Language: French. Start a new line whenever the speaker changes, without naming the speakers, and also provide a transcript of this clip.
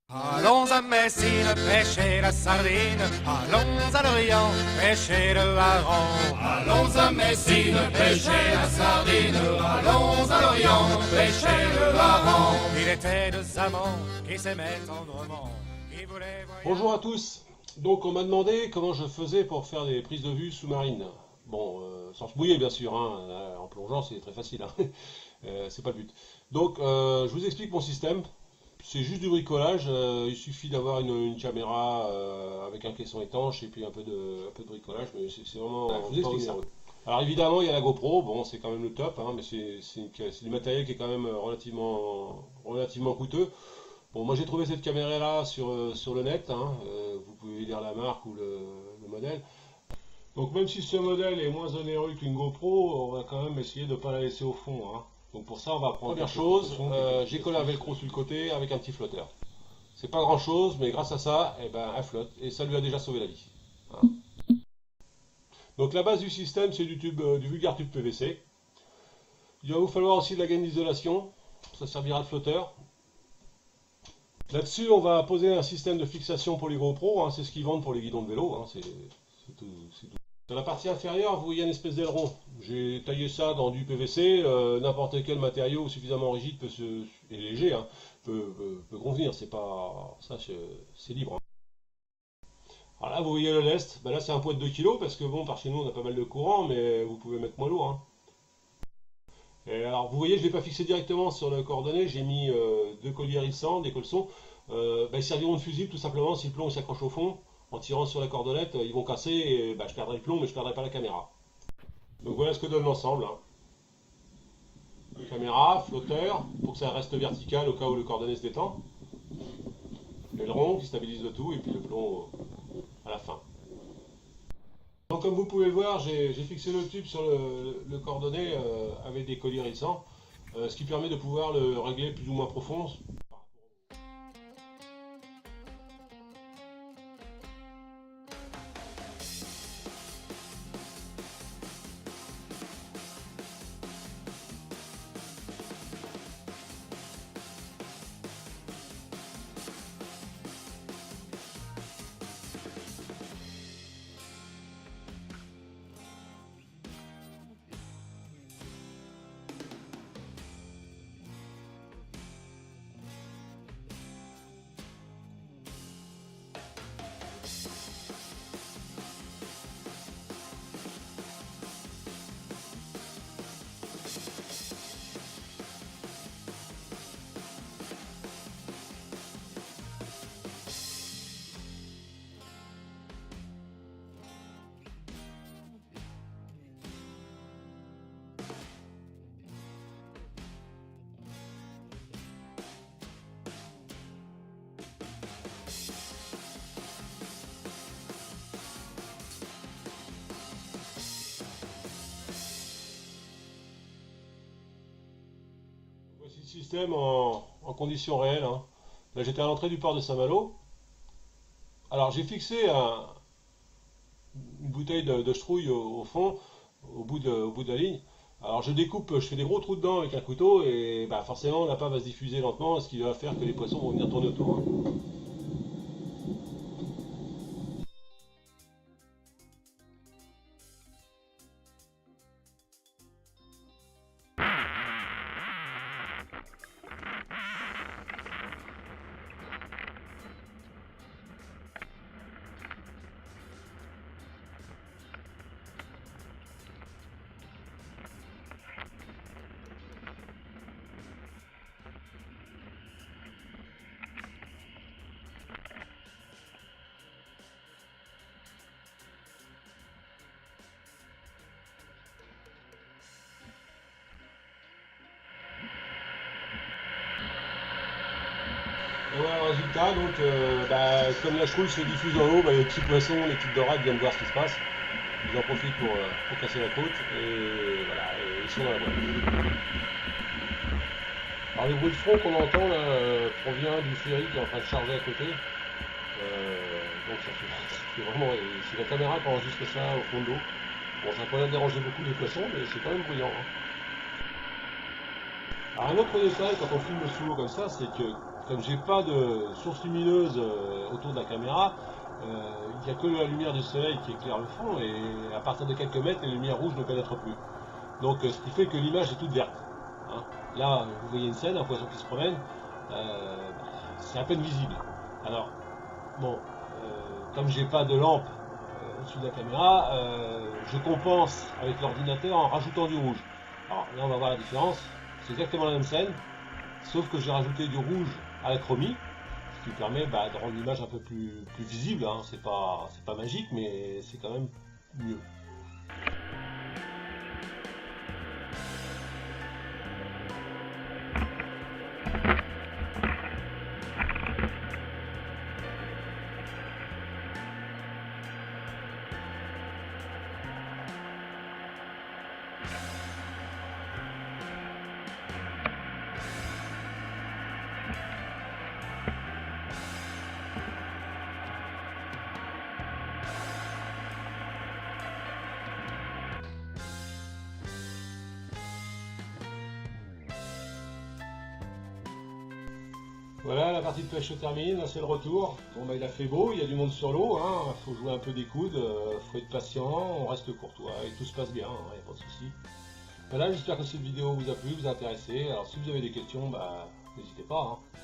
Allons à Messine pêcher la sardine, allons à Lorient pêcher le hareng.
Allons à Messine pêcher la sardine, allons à Lorient pêcher le hareng.
Il était deux amants qui s'aimaient tendrement, qui voulaient voyager.
Bonjour à tous. Donc on m'a demandé comment je faisais pour faire des prises de vue sous-marines. Bon, sans se mouiller bien sûr, hein. En plongeant c'est très facile, hein. C'est pas le but. Donc je vous explique mon système. C'est juste du bricolage, il suffit d'avoir une caméra avec un caisson étanche et puis un peu de bricolage, mais c'est vraiment... je vous explique ça. Alors évidemment il y a la GoPro, bon c'est quand même le top, hein, mais c'est du matériel qui est quand même relativement coûteux. Bon, moi j'ai trouvé cette caméra là sur le net, hein, vous pouvez lire la marque ou le modèle. Donc même si ce modèle est moins onéreux qu'une GoPro, on va quand même essayer de ne pas la laisser au fond, hein. Donc pour ça on va prendre... Première chose, j'ai collé un velcro sur le côté avec un petit flotteur. C'est pas grand chose, mais grâce à ça, eh ben, elle flotte et ça lui a déjà sauvé la vie. Hein. Donc la base du système c'est du vulgaire tube PVC. Il va vous falloir aussi de la gaine d'isolation, ça servira de flotteur. Là-dessus, on va poser un système de fixation pour les GoPro, hein, c'est ce qu'ils vendent pour les guidons de vélo, hein, c'est tout. Dans la partie inférieure, vous voyez une espèce d'aileron. J'ai taillé ça dans du PVC, n'importe quel matériau suffisamment rigide et léger, hein, peut convenir, c'est pas ça, c'est libre. Hein. Alors là, vous voyez le lest, ben là c'est un poids de 2 kg parce que bon, par chez nous on a pas mal de courant, mais vous pouvez mettre moins lourd. Hein. Et alors vous voyez, je ne l'ai pas fixé directement sur le coordonnées, j'ai mis deux colliers hérissants, des colsons. Ils serviront de fusible tout simplement si le plomb s'accroche au fond. En tirant sur la cordonnette, ils vont casser et je perdrai le plomb mais je ne perdrai pas la caméra. Donc voilà ce que donne l'ensemble. Hein. Caméra, flotteur, pour que ça reste vertical au cas où le coordonné se détend. Aileron qui stabilise le tout et puis le plomb à la fin. Donc comme vous pouvez le voir, j'ai fixé le tube sur le coordonné avec des colliers hérissants, ce qui permet de pouvoir le régler plus ou moins profond. Voici le système en conditions réelles. Hein. Là j'étais à l'entrée du port de Saint-Malo. Alors j'ai fixé une bouteille de Strouille au fond, au bout de la ligne. Alors je découpe, je fais des gros trous dedans avec un couteau et forcément l'appât va se diffuser lentement, ce qui va faire que les poissons vont venir tourner autour. Hein. Et voilà le résultat, donc comme la chouille se diffuse en haut, les petits poissons, les petites dorades viennent voir ce qui se passe. Ils en profitent pour casser la croûte et voilà, et ils sont dans la boîte. Alors le bruit de fond qu'on entend là provient du ferry qui est en train de charger à côté. Donc ça fait vraiment, c'est la caméra qui enregistre ça au fond de l'eau. Bon, ça n'a pas l'air de déranger beaucoup les poissons, mais c'est quand même bruyant. Hein. Alors un autre détail quand on filme sous l'eau comme ça, c'est que comme j'ai pas de source lumineuse autour de la caméra, il n'y a que la lumière du soleil qui éclaire le fond, et à partir de quelques mètres, les lumières rouges ne pénètrent plus. Donc ce qui fait que l'image est toute verte. Hein. Là, vous voyez une scène, un poisson qui se promène, c'est à peine visible. Alors, bon, comme j'ai pas de lampe au-dessus de la caméra, je compense avec l'ordinateur en rajoutant du rouge. Alors là, on va voir la différence. C'est exactement la même scène, sauf que j'ai rajouté du rouge à la chromie, ce qui permet de rendre l'image un peu plus visible. Hein. C'est pas magique, mais c'est quand même mieux. Voilà, la partie de pêche se termine, c'est le retour. Bon, il a fait beau, il y a du monde sur l'eau, hein. Faut jouer un peu des coudes, faut être patient, on reste courtois et tout se passe bien, il n'y a pas de souci. Voilà, j'espère que cette vidéo vous a plu, vous a intéressé. Alors si vous avez des questions, n'hésitez pas. Hein.